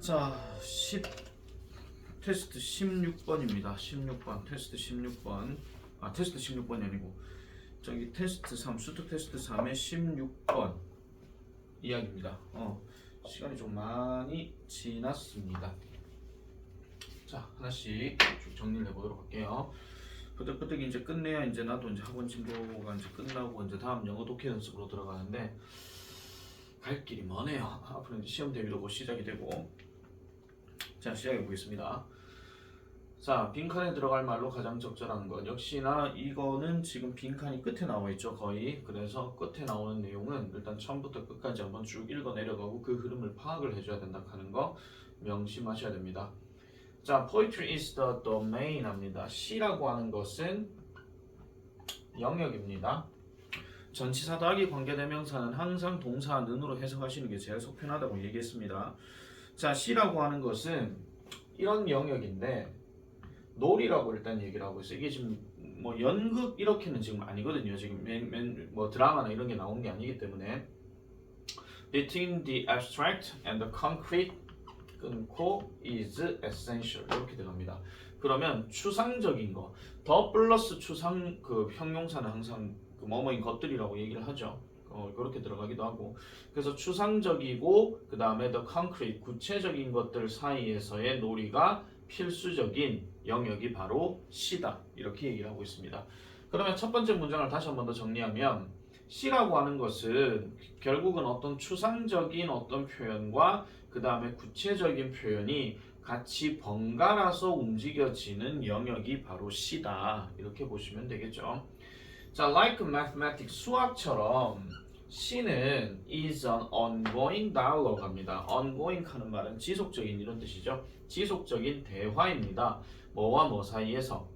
자, 테스트 16번입니다. 16번, 테스트 16번. 테스트 16번이 아니고 저기 테스트 3, 수특 테스트 3의 16번 이야기입니다. 시간이 좀 많이 지났습니다. 자, 하나씩 쭉 정리를 해보도록 할게요. 끄덕끄덕 이제 끝내야 이제 나도 이제 학원 진도가 이제 끝나고 이제 다음 영어 독해 연습으로 들어가는데 갈 길이 머네요. 앞으로 이제 시험 대비도 곧 시작이 되고. 자, 시작해 보겠습니다. 자, 빈칸에 들어갈 말로 가장 적절한 것. 역시나 이거는 지금 빈칸이 끝에 나와 있죠, 거의. 그래서 끝에 나오는 내용은 일단 처음부터 끝까지 한번 쭉 읽어 내려가고 그 흐름을 파악을 해줘야 된다 하는 거 명심하셔야 됩니다. 자, poetry is the domain 합니다. 시라고 하는 것은 영역입니다. 전치사 더하기 관계대명사는 항상 동사 는으로 해석하시는 게 제일 속 편하다고 얘기했습니다. 자, 시라고 하는 것은 이런 영역인데 놀이라고 일단 얘기를 하고 있어요. 이게 지금 뭐 연극 이렇게는 지금 아니거든요. 지금 뭐 드라마나 이런 게 나온 게 아니기 때문에 between the abstract and the concrete 끊고 is essential 이렇게 들어갑니다. 그러면 추상적인 거, 더 플러스 추상 그 형용사는 항상 그 뭐뭐인 것들이라고 얘기를 하죠. 그렇게 들어가기도 하고. 그래서 추상적이고 그 다음에 the concrete 구체적인 것들 사이에서의 놀이가 필수적인 영역이 바로 시다 이렇게 얘기를 하고 있습니다. 그러면 첫 번째 문장을 다시 한 번 더 정리하면 시라고 하는 것은 결국은 어떤 추상적인 어떤 표현과 그 다음에 구체적인 표현이 같이 번갈아서 움직여지는 영역이 바로 시다 이렇게 보시면 되겠죠. 자, like mathematics 수학처럼 시는 is an ongoing dialogue 합니다. ongoing 하는 말은 지속적인 이런 뜻이죠. 지속적인 대화입니다. 뭐와 뭐 사이에서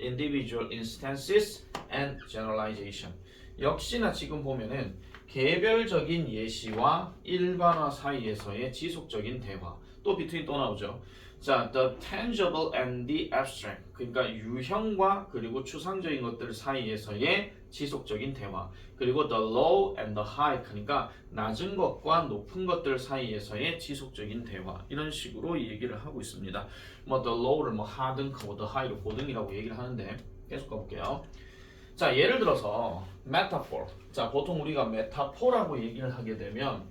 individual instances and generalization. 역시나 지금 보면은 개별적인 예시와 일반화 사이에서의 지속적인 대화. 또 between 또 나오죠. 자, the tangible and the abstract. 그러니까 유형과 그리고 추상적인 것들 사이에서의 지속적인 대화. 그리고 the low and the high. 그러니까 낮은 것과 높은 것들 사이에서의 지속적인 대화. 이런 식으로 얘기를 하고 있습니다. 뭐 the low를 뭐 하등하고 the high를 고등이라고 얘기를 하는데 계속 가볼게요. 자, 예를 들어서 metaphor. 자, 보통 우리가 메타포라고 얘기를 하게 되면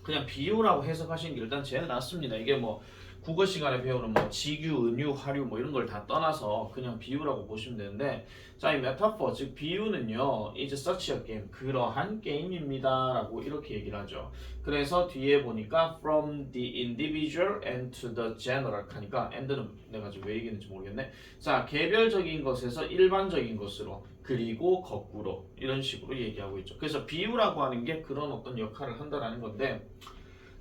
그냥 비유라고 해석하시는 게 일단 제일 낫습니다. 이게 뭐 국어 시간에 배우는 뭐 지규, 은유, 하류 뭐 이런 걸 다 떠나서 그냥 비유라고 보시면 되는데, 자, 이 메타포 즉 비유는요 is such a game 그러한 게임입니다 라고 이렇게 얘기를 하죠. 그래서 뒤에 보니까 from the individual and to the general 하니까 and는 내가 지금 왜 얘기했는지 모르겠네. 자, 개별적인 것에서 일반적인 것으로 그리고 거꾸로 이런 식으로 얘기하고 있죠. 그래서 비유라고 하는 게 그런 어떤 역할을 한다라는 건데,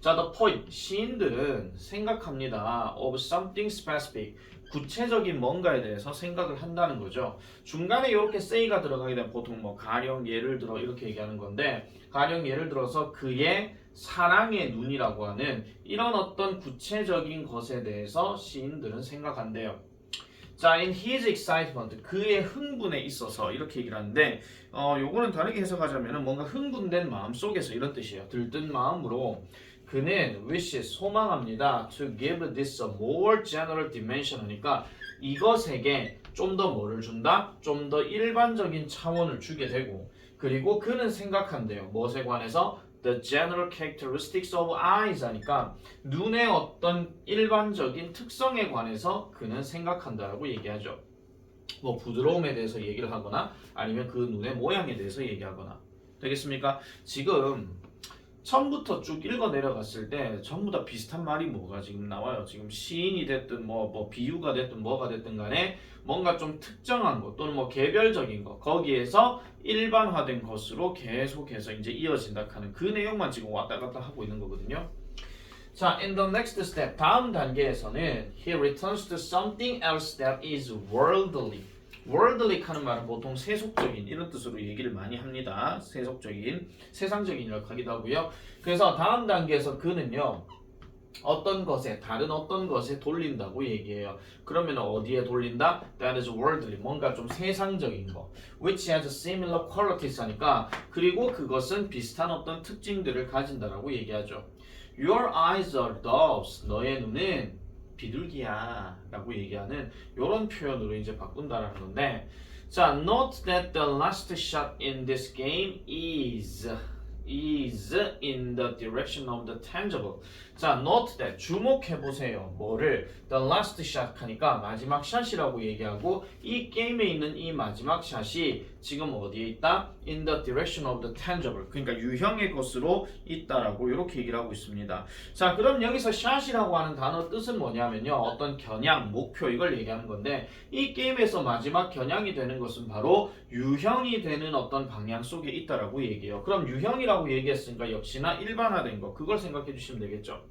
자, the point. 시인들은 생각합니다. of something specific. 구체적인 뭔가에 대해서 생각을 한다는 거죠. 중간에 이렇게 say가 들어가게 되면 보통 뭐 가령 예를 들어 이렇게 얘기하는 건데, 가령 예를 들어서 그의 사랑의 눈이라고 하는 이런 어떤 구체적인 것에 대해서 시인들은 생각한대요. 자, in his excitement, 그의 흥분에 있어서 이렇게 얘기를 하는데, 요거는 다르게 해석하자면 뭔가 흥분된 마음 속에서 이런 뜻이에요. 들뜬 마음으로 그는 wishes, 소망합니다. to give this a more general dimension 하니까 이것에게 좀 더 뭐를 준다? 좀 더 일반적인 차원을 주게 되고, 그리고 그는 생각한대요. 무엇에 관해서? The general characteristics of eyes 하니까 눈의 어떤 일반적인 특성에 관해서 그는 생각한다라고 얘기하죠. 뭐 부드러움에 대해서 얘기를 하거나 아니면 그 눈의 모양에 대해서 얘기하거나. 되겠습니까? 지금 처음부터 쭉 읽어 내려갔을 때 전부 다 비슷한 말이 뭐가 지금 나와요. 지금 시인이 됐든 뭐 비유가 됐든 뭐가 됐든 간에 뭔가 좀 특정한 것 또는 뭐 개별적인 것 거기에서 일반화된 것으로 계속해서 이제 이어진다 하는 그 내용만 지금 왔다 갔다 하고 있는 거거든요. 자, in the next step 다음 단계에서는 he returns to something else that is worldly. worldly 하는 말은 보통 세속적인 이런 뜻으로 얘기를 많이 합니다. 세속적인, 세상적인 이라고 하기도 하고요. 그래서 다음 단계에서 그는요 어떤 것에, 다른 어떤 것에 돌린다고 얘기해요. 그러면 어디에 돌린다? That is worldly, 뭔가 좀 세상적인 거. Which has similar qualities 하니까 그리고 그것은 비슷한 어떤 특징들을 가진다라고 얘기하죠. Your eyes are doves. 너의 눈은 비둘기야 라고 얘기하는 이런 표현으로 이제 바꾼다라는 건데 자, note that the last shot in this game is in the direction of the tangible. 자, note that 주목해 보세요. 뭐를 the last shot 하니까 마지막 샷이라고 얘기하고 이 게임에 있는 이 마지막 샷이 지금 어디에 있다? In the direction of the tangible. 그러니까 유형의 것으로 있다라고 이렇게 얘기를 하고 있습니다. 자, 그럼 여기서 샷이라고 하는 단어 뜻은 뭐냐면요. 어떤 겨냥, 목표 이걸 얘기하는 건데 이 게임에서 마지막 겨냥이 되는 것은 바로 유형이 되는 어떤 방향 속에 있다라고 얘기해요. 그럼 유형이라고 얘기했으니까 역시나 일반화된 거 그걸 생각해 주시면 되겠죠.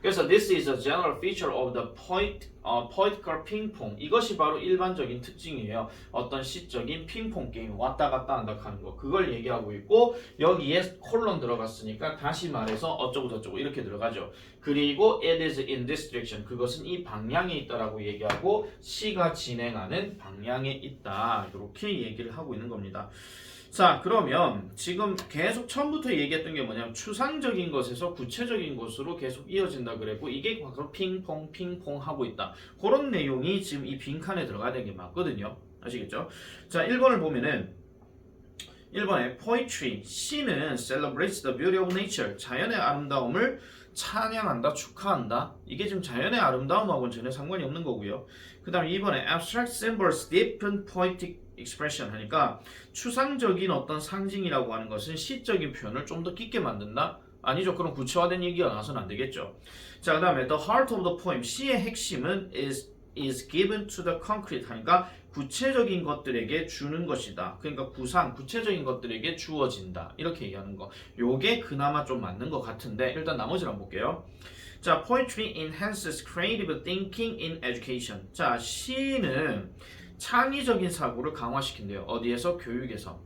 그래서 this is a general feature of the poetical ping-pong. 이것이 바로 일반적인 특징이에요. 어떤 시적인 핑퐁 게임 왔다 갔다 한다 하는 거 그걸 얘기하고 있고 여기에 콜론 들어갔으니까 다시 말해서 어쩌고 저쩌고 이렇게 들어가죠. 그리고 it is in this direction. 그것은 이 방향에 있다라고 얘기하고 시가 진행하는 방향에 있다. 이렇게 얘기를 하고 있는 겁니다. 자, 그러면 지금 계속 처음부터 얘기했던 게 뭐냐면 추상적인 것에서 구체적인 것으로 계속 이어진다 그랬고 이게 바로 핑퐁 하고 있다. 그런 내용이 지금 이 빈칸에 들어가야 되는 게 맞거든요. 아시겠죠? 자, 1번을 보면은 1번에 poetry, 시는 celebrates the beauty of nature, 자연의 아름다움을 찬양한다, 축하한다. 이게 지금 자연의 아름다움하고는 전혀 상관이 없는 거고요. 그 다음에 2번에 abstract symbols deepen poetic expression 하니까 추상적인 어떤 상징이라고 하는 것은 시적인 표현을 좀 더 깊게 만든다? 아니죠. 그럼 구체화된 얘기가 나와서는 안 되겠죠. 자, 그 다음에 the heart of the poem, 시의 핵심은 is given to the concrete 하니까 구체적인 것들에게 주는 것이다. 그러니까 구체적인 것들에게 주어진다. 이렇게 얘기하는 거. 요게 그나마 좀 맞는 것 같은데 일단 나머지를 한번 볼게요. 자, poetry enhances creative thinking in education. 자, 시는 창의적인 사고를 강화시킨대요. 어디에서? 교육에서.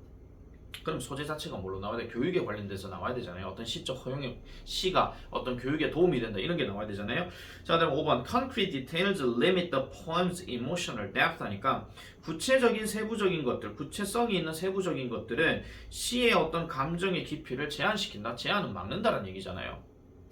그럼 소재 자체가 뭘로 나와야 돼? 교육에 관련돼서 나와야 되잖아요. 어떤 시적 허용의 시가 어떤 교육에 도움이 된다. 이런 게 나와야 되잖아요. 자, 그다음 5번 concrete details limit the poem's emotional depth 하니까 구체적인 세부적인 것들, 구체성이 있는 세부적인 것들은 시의 어떤 감정의 깊이를 제한시킨다. 제한은 막는다라는 얘기잖아요.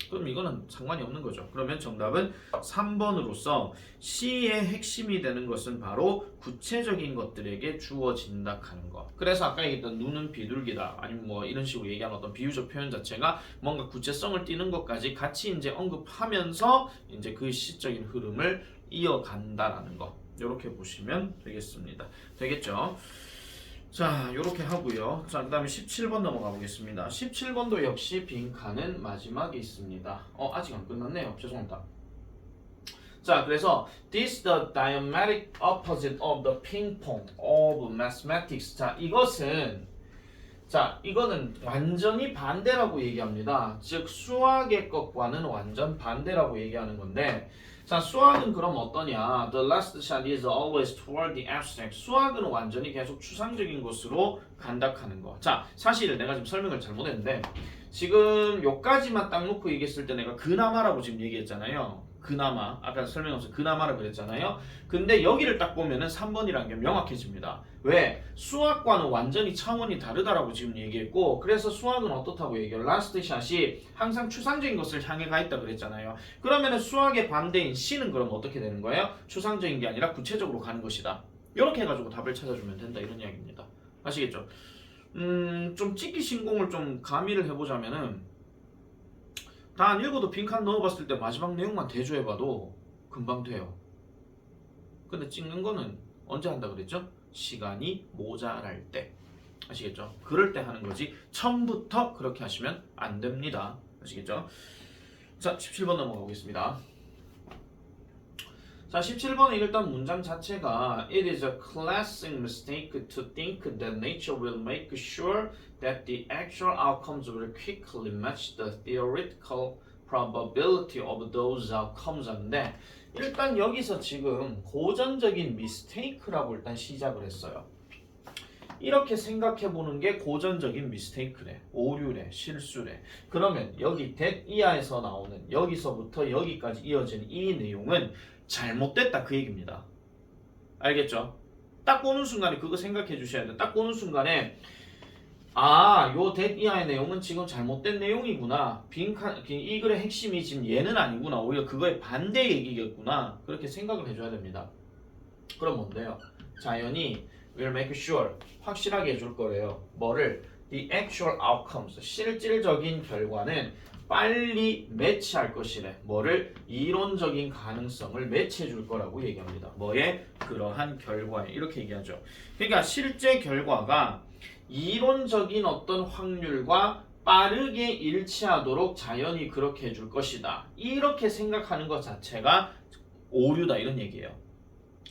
그럼 이거는 상관이 없는 거죠. 그러면 정답은 3번으로서 시의 핵심이 되는 것은 바로 구체적인 것들에게 주어진다 하는 거. 그래서 아까 얘기했던 눈은 비둘기다 아니면 뭐 이런 식으로 얘기한 어떤 비유적 표현 자체가 뭔가 구체성을 띠는 것까지 같이 이제 언급하면서 이제 그 시적인 흐름을 이어간다라는 거. 이렇게 보시면 되겠습니다. 되겠죠? 자, 요렇게 하고요. 자, 그 다음에 17번 넘어가 보겠습니다. 17번도 역시 빈칸은 마지막에 있습니다. 아직 안 끝났네요. 죄송합니다. 자, 그래서 this the diametric opposite of the ping-pong of mathematics. 자, 이거는 완전히 반대라고 얘기합니다. 즉, 수학의 것과는 완전 반대라고 얘기하는 건데 자, 수학은 그럼 어떠냐? The last shot is always toward the abstract. 수학은 완전히 계속 추상적인 것으로 간다하는 거. 자, 사실 내가 지금 설명을 잘못했는데 지금 요까지만 딱 놓고 얘기했을 때 내가 그나마라고 지금 얘기했잖아요. 그나마. 아까 설명하면서 그나마라 그랬잖아요. 근데 여기를 딱 보면은 3번이라는 게 명확해집니다. 왜? 수학과는 완전히 차원이 다르다라고 지금 얘기했고 그래서 수학은 어떻다고 얘기해요? 라스트 샷이 항상 추상적인 것을 향해 가 있다 그랬잖아요. 그러면은 수학의 반대인 시는 그럼 어떻게 되는 거예요? 추상적인 게 아니라 구체적으로 가는 것이다. 이렇게 해가지고 답을 찾아주면 된다 이런 이야기입니다. 아시겠죠? 좀 찍기 신공을 좀 가미를 해보자면은 다 안 읽어도 빈칸 넣어봤을 때 마지막 내용만 대조해봐도 금방 돼요. 근데 찍는 거는 언제 한다 그랬죠? 시간이 모자랄 때. 아시겠죠? 그럴 때 하는 거지 처음부터 그렇게 하시면 안 됩니다. 아시겠죠? 자, 17번 넘어가보겠습니다. 자, 17번은 일단 문장 자체가 It is a classic mistake to think that nature will make sure that the actual outcomes will quickly match the theoretical probability of those outcomes 인데 일단 여기서 지금 고전적인 mistake라고 일단 시작을 했어요. 이렇게 생각해보는 게 고전적인 미스테이크래, 오류래, 실수래. 그러면 여기 that 이하에서 나오는 여기서부터 여기까지 이어진 이 내용은 잘못됐다 그 얘기입니다. 알겠죠? 딱 보는 순간에 그거 생각해 주셔야 돼요. 딱 보는 순간에 요 that 이하의 내용은 지금 잘못된 내용이구나. 이 글의 핵심이 지금 얘는 아니구나. 오히려 그거의 반대 얘기겠구나. 그렇게 생각을 해줘야 됩니다. 그럼 뭔데요? 자연이 will make sure 확실하게 해줄 거래요. 뭐를? The actual outcomes 실질적인 결과는 빨리 매치할 것이래. 뭐를? 이론적인 가능성을 매치해 줄 거라고 얘기합니다. 뭐에? 그러한 결과에. 이렇게 얘기하죠. 그러니까 실제 결과가 이론적인 어떤 확률과 빠르게 일치하도록 자연이 그렇게 해줄 것이다. 이렇게 생각하는 것 자체가 오류다 이런 얘기예요.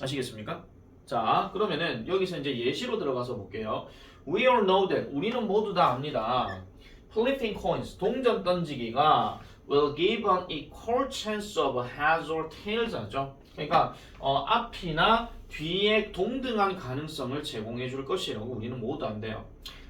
아시겠습니까? 자, 그러면은 여기서 이제 예시로 들어가서 볼게요. We all know that 우리는 모두 다 압니다. Flipping coins 동전 던지기가 will give an equal chance of heads or tails 하죠. 그러니까 앞이나 뒤에 동등한 가능성을 제공해 줄 것이라고 우리는 모두 안돼요.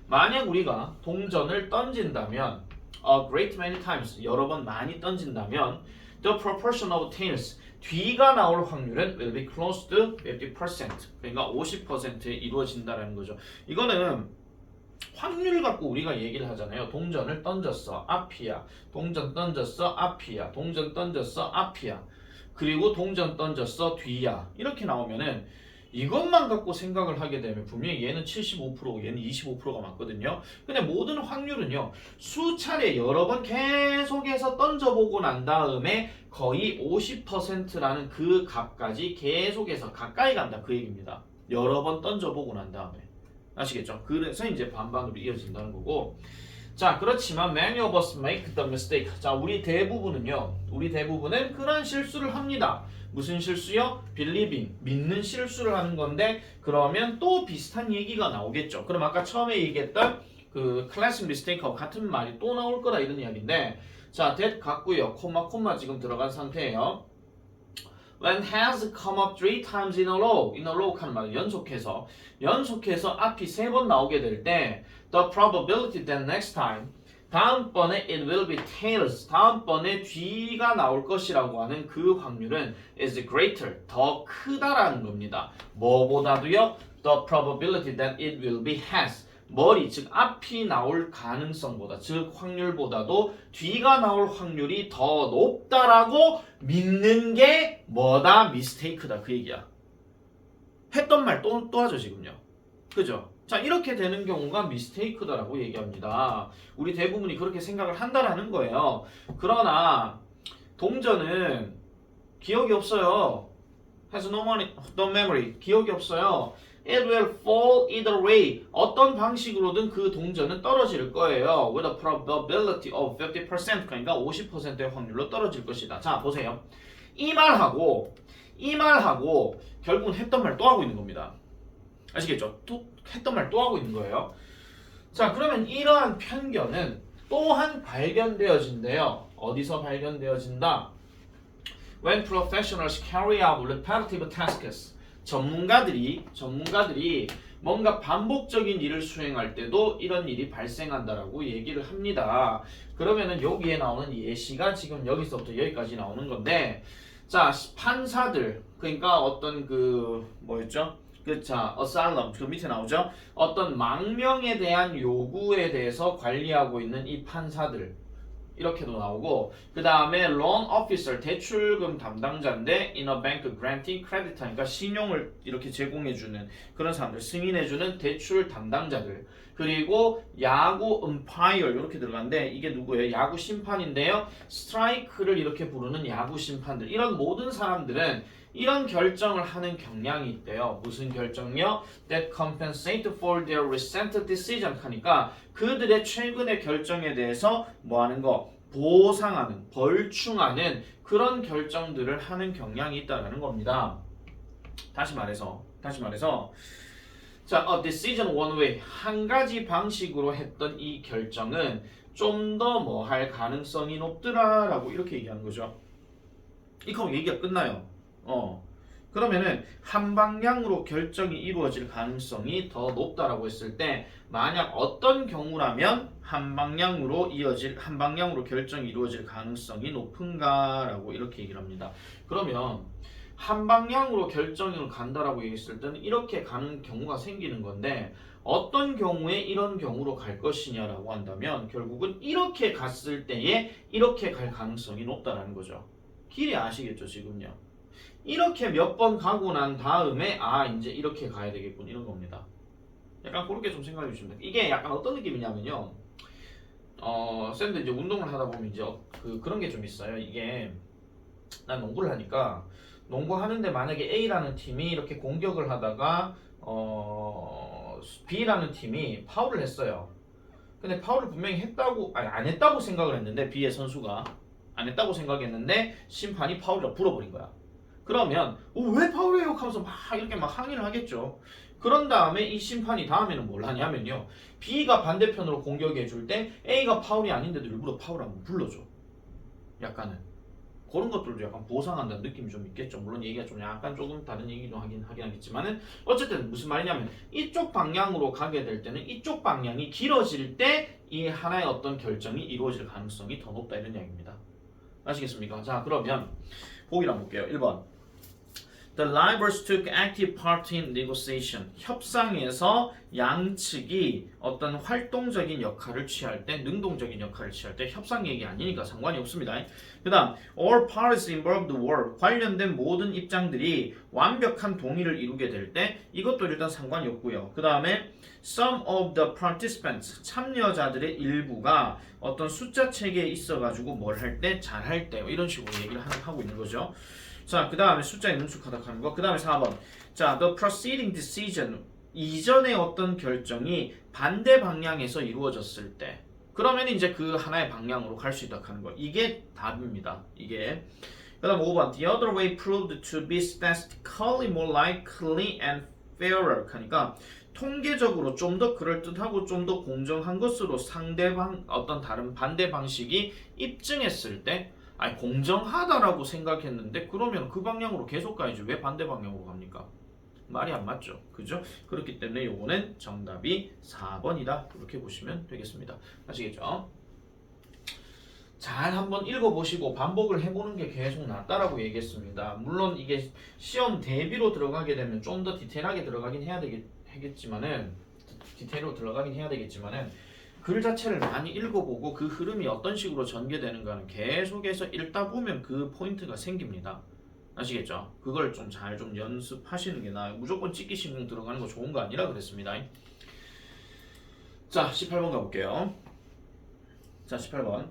만약 우리가 동전을 던진다면 a great many times 여러 번 많이 던진다면 the proportion of tails 뒤가 나올 확률은 will be close to 50%. 그러니까 50%에 이루어진다라는 거죠. 이거는 확률 갖고 우리가 얘기를 하잖아요. 동전을 던졌어. 앞이야. 동전 던졌어. 앞이야. 동전 던졌어. 앞이야. 그리고 동전 던졌어. 뒤야. 이렇게 나오면은 이것만 갖고 생각을 하게 되면 분명히 얘는 75%고 얘는 25%가 맞거든요. 근데 모든 확률은요. 수차례 여러 번 계속해서 던져보고 난 다음에 거의 50%라는 그 값까지 계속해서 가까이 간다. 그 얘기입니다. 여러 번 던져보고 난 다음에. 아시겠죠? 그래서 이제 반반으로 이어진다는 거고. 자, 그렇지만 many of us make the mistake. 자, 우리 대부분은 그런 실수를 합니다. 무슨 실수요? believing, 믿는 실수를 하는 건데 그러면 또 비슷한 얘기가 나오겠죠. 그럼 아까 처음에 얘기했던 그 classic mistake하고 같은 말이 또 나올 거다 이런 이야기인데 자, that 같고요. 콤마 지금 들어간 상태예요. When has come up 3 times in a row 하는 말은 연속해서 앞이 3번 나오게 될 때 the probability that next time 다음번에 it will be tails 다음번에 뒤가 나올 것이라고 하는 그 확률은 is greater 더 크다라는 겁니다. 뭐보다도요? The probability that it will be has 머리 즉 앞이 나올 가능성보다 즉 확률보다도 뒤가 나올 확률이 더 높다라고 믿는 게 뭐다? 미스테이크다 그 얘기야. 했던 말 또 하죠 지금요. 그죠? 자 이렇게 되는 경우가 미스테이크다라고 얘기합니다. 우리 대부분이 그렇게 생각을 한다라는 거예요. 그러나 동전은 기억이 없어요. has no memory 기억이 없어요. It will fall either way. 어떤 방식으로든 그 동전은 떨어질 거예요. With a probability of 50%. 그러니까 50%의 확률로 떨어질 것이다. 자, 보세요. 이 말하고 결국은 했던 말 또 하고 있는 겁니다. 아시겠죠? 또 했던 말 또 하고 있는 거예요. 자, 그러면 이러한 편견은 또한 발견되어진대요. 어디서 발견되어진다? When professionals carry out repetitive tasks. 전문가들이 뭔가 반복적인 일을 수행할 때도 이런 일이 발생한다라고 얘기를 합니다. 그러면은 여기에 나오는 예시가 지금 여기서부터 여기까지 나오는 건데, 자 판사들 그러니까 어떤 그 뭐였죠? 자 asylum 그 밑에 나오죠? 어떤 망명에 대한 요구에 대해서 관리하고 있는 이 판사들. 이렇게도 나오고 그 다음에 loan officer 대출금 담당자인데 in a bank granting credit 그러니까 신용을 이렇게 제공해주는 그런 사람들 승인해주는 대출 담당자들 그리고 야구 umpire 이렇게 들어가는데 이게 누구예요? 야구 심판인데요 스트라이크를 이렇게 부르는 야구 심판들 이런 모든 사람들은 이런 결정을 하는 경향이 있대요. 무슨 결정요? That compensate for their recent decision 하니까 그들의 최근의 결정에 대해서 뭐 하는 거? 보상하는, 벌충하는 그런 결정들을 하는 경향이 있다는 겁니다. 다시 말해서 자, a decision one way 한 가지 방식으로 했던 이 결정은 좀 더 뭐 할 가능성이 높더라라고 이렇게 얘기하는 거죠. 이거 얘기가 끝나요. 그러면은 한 방향으로 결정이 이루어질 가능성이 더 높다라고 했을 때 만약 어떤 경우라면 한 방향으로 결정이 이루어질 가능성이 높은가라고 이렇게 얘기를 합니다. 그러면 한 방향으로 결정을 간다라고 얘기했을 때는 이렇게 가는 경우가 생기는 건데 어떤 경우에 이런 경우로 갈 것이냐라고 한다면 결국은 이렇게 갔을 때에 이렇게 갈 가능성이 높다라는 거죠. 길이 아시겠죠 지금요. 이렇게 몇 번 가고 난 다음에 이제 이렇게 가야 되겠군 이런 겁니다. 약간 그렇게 좀 생각해 주시면 돼요. 이게 약간 어떤 느낌이냐면요. 쌤도 이제 운동을 하다 보면 이제 그런 게 좀 있어요. 이게 난 농구를 하니까 농구하는데 만약에 A라는 팀이 이렇게 공격을 하다가 B라는 팀이 파울을 했어요. 근데 파울을 분명히 안 했다고 생각을 했는데 B의 선수가 안 했다고 생각했는데 심판이 파울이라고 불어버린 거야. 그러면 왜 파울이에요? 하면서 막 이렇게 막 항의를 하겠죠. 그런 다음에 이 심판이 다음에는 뭘 하냐면요. B가 반대편으로 공격해 줄 때 A가 파울이 아닌데도 일부러 파울 한번 불러줘. 약간은. 그런 것들도 약간 보상한다는 느낌이 좀 있겠죠. 물론 얘기가 좀 약간 조금 다른 얘기도 하긴 하겠지만은 어쨌든 무슨 말이냐면 이쪽 방향으로 가게 될 때는 이쪽 방향이 길어질 때 이 하나의 어떤 결정이 이루어질 가능성이 더 높다 이런 이야기입니다. 아시겠습니까? 자 그러면 보기를 한번 볼게요. 1번 The rivals took active part in negotiation. 협상에서 양측이 어떤 활동적인 역할을 취할 때, 능동적인 역할을 취할 때 협상 얘기 아니니까 상관이 없습니다. 그 다음 all parties involved were 관련된 모든 입장들이 완벽한 동의를 이루게 될 때 이것도 일단 상관이 없고요. 그 다음에 some of the participants 참여자들의 일부가 어떤 숫자 체계에 있어가지고 뭘 할 때 잘할 때 이런 식으로 얘기를 하고 있는 거죠. 자, 그 다음에 숫자에 능숙하다 하는 거. 그 다음에 4번. 자, the preceding decision. 이전의 어떤 결정이 반대 방향에서 이루어졌을 때. 그러면 이제 그 하나의 방향으로 갈 수 있다 하는 거. 이게 답입니다. 이게. 그 다음 5번. The other way proved to be statistically more likely and fairer. 하니까 통계적으로 좀 더 그럴듯하고 좀 더 공정한 것으로 상대방 어떤 다른 반대 방식이 입증했을 때 공정하다라고 생각했는데 그러면 그 방향으로 계속 가야지 왜 반대 방향으로 갑니까? 말이 안 맞죠. 그죠? 그렇기 때문에 요거는 정답이 4번이다. 이렇게 보시면 되겠습니다. 아시겠죠? 잘 한번 읽어보시고 반복을 해보는 게 계속 낫다라고 얘기했습니다. 물론 이게 시험 대비로 들어가게 되면 좀 더 디테일하게 들어가긴 해야 되겠지만은 글 자체를 많이 읽어보고 그 흐름이 어떤 식으로 전개되는가는 계속해서 읽다 보면 그 포인트가 생깁니다. 아시겠죠? 그걸 좀 잘 좀 연습하시는 게 나아요. 무조건 찍기 신경 들어가는 거 좋은 거 아니라 그랬습니다. 자, 18번 가볼게요. 자, 18번.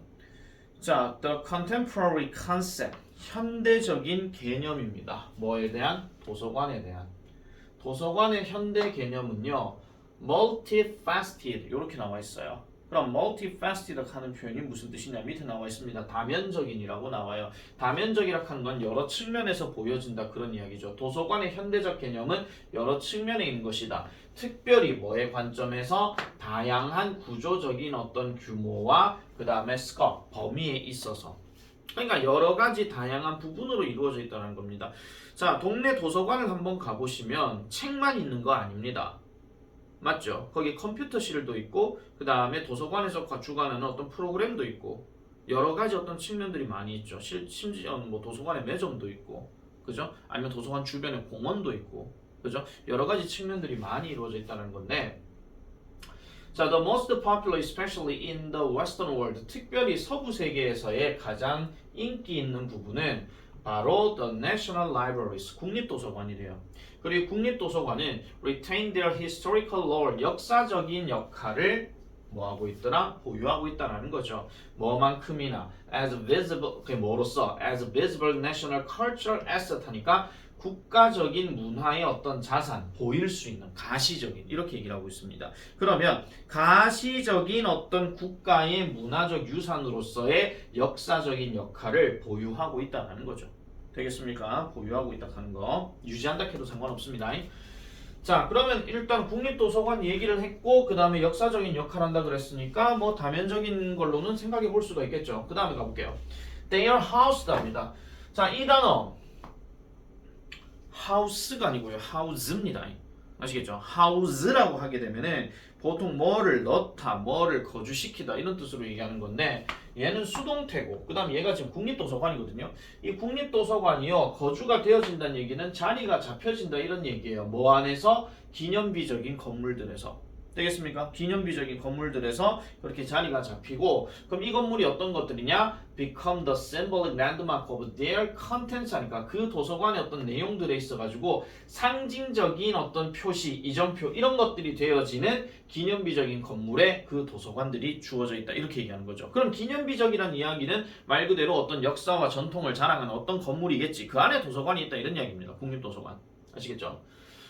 자, the contemporary concept. 현대적인 개념입니다. 뭐에 대한? 도서관에 대한. 도서관의 현대 개념은요. multifaceted 이렇게 나와 있어요. 그럼 multifaceted 하는 표현이 무슨 뜻이냐 밑에 나와 있습니다. 다면적인이라고 나와요. 다면적이라고 하는 건 여러 측면에서 보여진다 그런 이야기죠. 도서관의 현대적 개념은 여러 측면에 있는 것이다. 특별히 뭐의 관점에서 다양한 구조적인 어떤 규모와 그 다음에 스컵, 범위에 있어서 그러니까 여러 가지 다양한 부분으로 이루어져 있다는 겁니다. 자, 동네 도서관을 한번 가보시면 책만 있는 거 아닙니다. 맞죠? 거기 컴퓨터실도 있고 그 다음에 도서관에서 주관하는 어떤 프로그램도 있고 여러 가지 어떤 측면들이 많이 있죠. 심지어 뭐 도서관에 매점도 있고 그죠? 아니면 도서관 주변에 공원도 있고 그죠? 여러 가지 측면들이 많이 이루어져 있다는 건데 자, the most popular, especially in the Western world, 특별히 서구 세계에서의 가장 인기 있는 부분은 바로 the National Libraries, 국립도서관이래요. 그리고 국립도서관은 retain their historical role, 역사적인 역할을 뭐하고 있더라? 보유하고 있다는 거죠. 뭐만큼이나 as visible, 그게 뭐로써? as visible national cultural asset 하니까 국가적인 문화의 어떤 자산, 보일 수 있는 가시적인 이렇게 얘기를 하고 있습니다. 그러면 가시적인 어떤 국가의 문화적 유산으로서의 역사적인 역할을 보유하고 있다는 거죠. 되겠습니까? 보유하고 있다는 거. 유지한다 해도 상관없습니다. 자, 그러면 일단 국립도서관 얘기를 했고 그 다음에 역사적인 역할을 한다 그랬으니까 뭐 다면적인 걸로는 생각해 볼 수가 있겠죠. 그 다음에 가볼게요. Their house답니다. 자, 이 단어 house가 아니고요. house입니다. 아시겠죠? house라고 하게 되면은 보통 뭐를 넣다, 뭐를 거주시키다 이런 뜻으로 얘기하는 건데 얘는 수동태고 그 다음 얘가 지금 국립도서관이거든요. 이 국립도서관이요. 거주가 되어진다는 얘기는 자리가 잡혀진다 이런 얘기예요. 뭐 안에서? 기념비적인 건물들에서. 되겠습니까? 기념비적인 건물들에서 그렇게 자리가 잡히고 그럼 이 건물이 어떤 것들이냐? become the symbolic landmark of their contents 하니까 그 도서관의 어떤 내용들에 있어가지고 상징적인 어떤 표시, 이정표 이런 것들이 되어지는 기념비적인 건물에 그 도서관들이 주어져 있다 이렇게 얘기하는 거죠. 그럼 기념비적이라는 이야기는 말 그대로 어떤 역사와 전통을 자랑하는 어떤 건물이겠지. 그 안에 도서관이 있다 이런 이야기입니다. 국립도서관. 아시겠죠?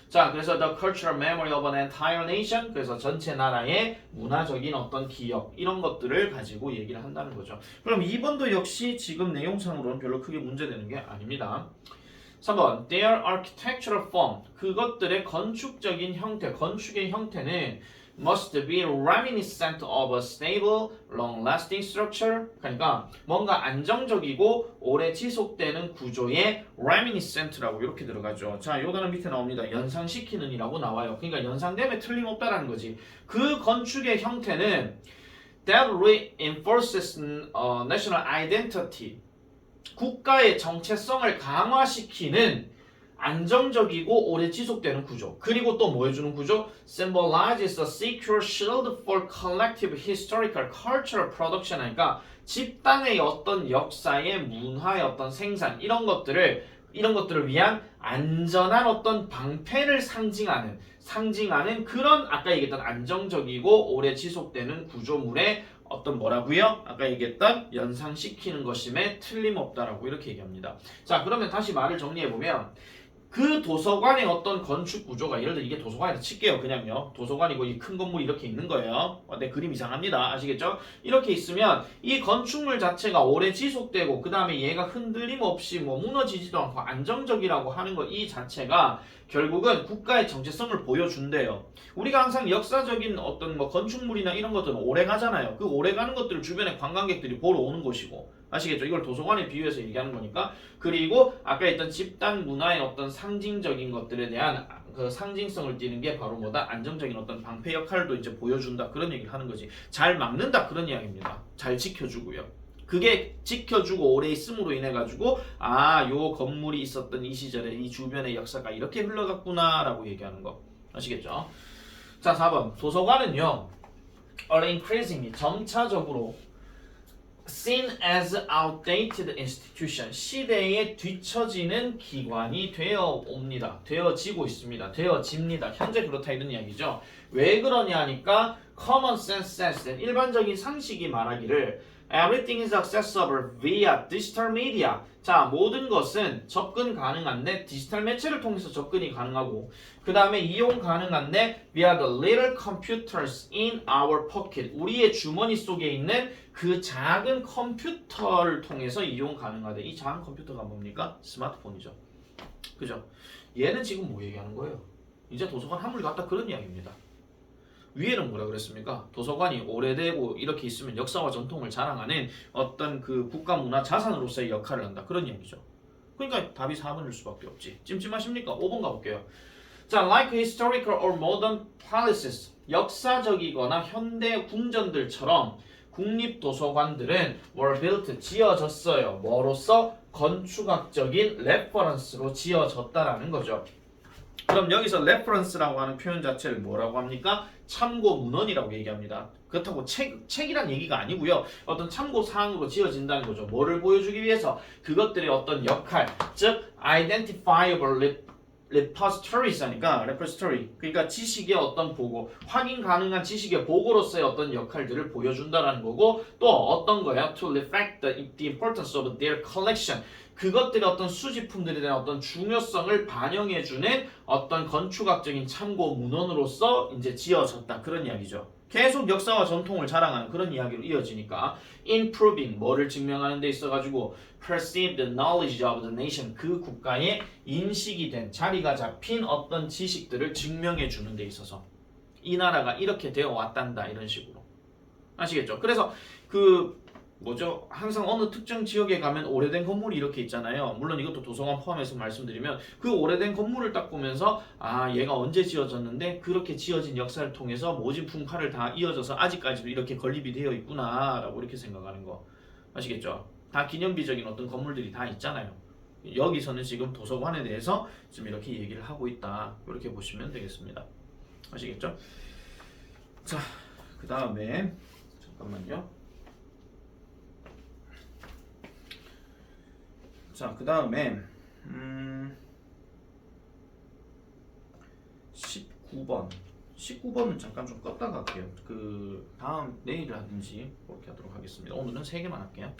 자, 그래서 the cultural memory of an entire nation, 그래서 전체 나라의 문화적인 어떤 기억 이런 것들을 가지고 얘기를 한다는 거죠. 그럼 2번도 역시 지금 내용상으로는 별로 크게 문제되는 게 아닙니다. 3번 their architectural form, 그것들의 건축적인 형태, 건축의 형태는 must be reminiscent of a stable, long-lasting structure. 그러니까 뭔가 안정적이고 오래 지속되는 구조의 reminiscent라고 이렇게 들어가죠. 자, 요 단어 밑에 나옵니다. 연상시키는 이라고 나와요. 그러니까 연상됨에 틀림없다라는 거지. 그 건축의 형태는 that reinforces national identity. 국가의 정체성을 강화시키는 안정적이고 오래 지속되는 구조. 그리고 또 뭐 해주는 구조? Symbolizes a secure shield for collective historical cultural production. 하니까 집단의 어떤 역사의 문화의 어떤 생산 이런 것들을 위한 안전한 어떤 방패를 상징하는 그런 아까 얘기했던 안정적이고 오래 지속되는 구조물의 어떤 뭐라고요? 아까 얘기했던 연상시키는 것임에 틀림없다라고 이렇게 얘기합니다. 자, 그러면 다시 말을 정리해보면 그 도서관의 어떤 건축 구조가 예를 들어 이게 도서관이라 칠게요. 그냥요. 도서관이고 이 큰 건물이 이렇게 있는 거예요. 내 그림 이상합니다. 아시겠죠? 이렇게 있으면 이 건축물 자체가 오래 지속되고 그 다음에 얘가 흔들림 없이 뭐 무너지지도 않고 안정적이라고 하는 거 이 자체가 결국은 국가의 정체성을 보여준대요. 우리가 항상 역사적인 어떤 뭐 건축물이나 이런 것들은 오래 가잖아요. 그 오래 가는 것들을 주변에 관광객들이 보러 오는 곳이고 아시겠죠? 이걸 도서관에 비유해서 얘기하는 거니까. 그리고 아까 했던 집단 문화의 어떤 상징적인 것들에 대한 그 상징성을 띠는 게 바로 뭐다? 안정적인 어떤 방패 역할도 이제 보여준다. 그런 얘기를 하는 거지. 잘 막는다. 그런 이야기입니다. 잘 지켜주고요. 그게 지켜주고 오래 있음으로 인해 가지고 요 건물이 있었던 이 시절에 이 주변의 역사가 이렇게 흘러갔구나라고 얘기하는 거. 아시겠죠? 자, 4번. 도서관은요. are increasingly 점차적으로 seen as outdated institution, 시대에 뒤처지는 기관이 되어지고 있습니다. 되어집니다. 현재 그렇다 이런 이야기죠. 왜 그러냐 하니까 common sense says, 일반적인 상식이 말하기를 everything is accessible via digital media. 자, 모든 것은 접근 가능한데 디지털 매체를 통해서 접근이 가능하고 그 다음에 이용 가능한데 via the little computers in our pocket. 우리의 주머니 속에 있는 그 작은 컴퓨터를 통해서 이용 가능하대. 이 작은 컴퓨터가 뭡니까? 스마트폰이죠. 그죠? 얘는 지금 뭐 얘기하는 거예요? 이제 도서관 한물 갔다 그런 이야기입니다. 위에는 뭐라 그랬습니까? 도서관이 오래되고 이렇게 있으면 역사와 전통을 자랑하는 어떤 그 국가 문화 자산으로서의 역할을 한다. 그런 얘기죠. 그러니까 답이 4번일 수밖에 없지. 찜찜하십니까? 5번 가볼게요. 자, like historical or modern palaces. 역사적이거나 현대 궁전들처럼 국립도서관들은 were built, 지어졌어요. 뭐로서? 건축학적인 레퍼런스로 지어졌다라는 거죠. 그럼 여기서 reference라고 하는 표현 자체를 뭐라고 합니까? 참고 문헌이라고 얘기합니다. 그렇다고 책이란 얘기가 아니고요. 어떤 참고 사항으로 지어진다는 거죠. 뭐를 보여주기 위해서? 그것들의 어떤 역할, 즉 identifiable repositories 하니까 repository, 그러니까 지식의 어떤 보고, 확인 가능한 지식의 보고로서의 어떤 역할들을 보여준다는 거고, 또 어떤 거야? To reflect the importance of their collection. 그것들의 어떤 수집품들에 대한 어떤 중요성을 반영해주는 어떤 건축학적인 참고 문헌으로서 이제 지어졌다. 그런 이야기죠. 계속 역사와 전통을 자랑하는 그런 이야기로 이어지니까 improving, 뭐를 증명하는 데 있어가지고 perceived knowledge of the nation, 그 국가의 인식이 된, 자리가 잡힌 어떤 지식들을 증명해 주는 데 있어서 이 나라가 이렇게 되어 왔단다 이런 식으로. 아시겠죠? 그래서 항상 어느 특정 지역에 가면 오래된 건물이 이렇게 있잖아요. 물론 이것도 도서관 포함해서 말씀드리면 그 오래된 건물을 딱 보면서 얘가 언제 지어졌는데 그렇게 지어진 역사를 통해서 모진 풍파를 다 이어져서 아직까지도 이렇게 건립이 되어 있구나 라고 이렇게 생각하는 거. 아시겠죠? 다 기념비적인 어떤 건물들이 다 있잖아요. 여기서는 지금 도서관에 대해서 지금 이렇게 얘기를 하고 있다. 이렇게 보시면 되겠습니다. 아시겠죠? 자, 그 다음에 잠깐만요. 자, 그 다음에 19번. 19번은 잠깐 좀 껐다가 할게요. 그 다음 내일 하든지 그렇게 하도록 하겠습니다. 오늘은 3개만 할게요.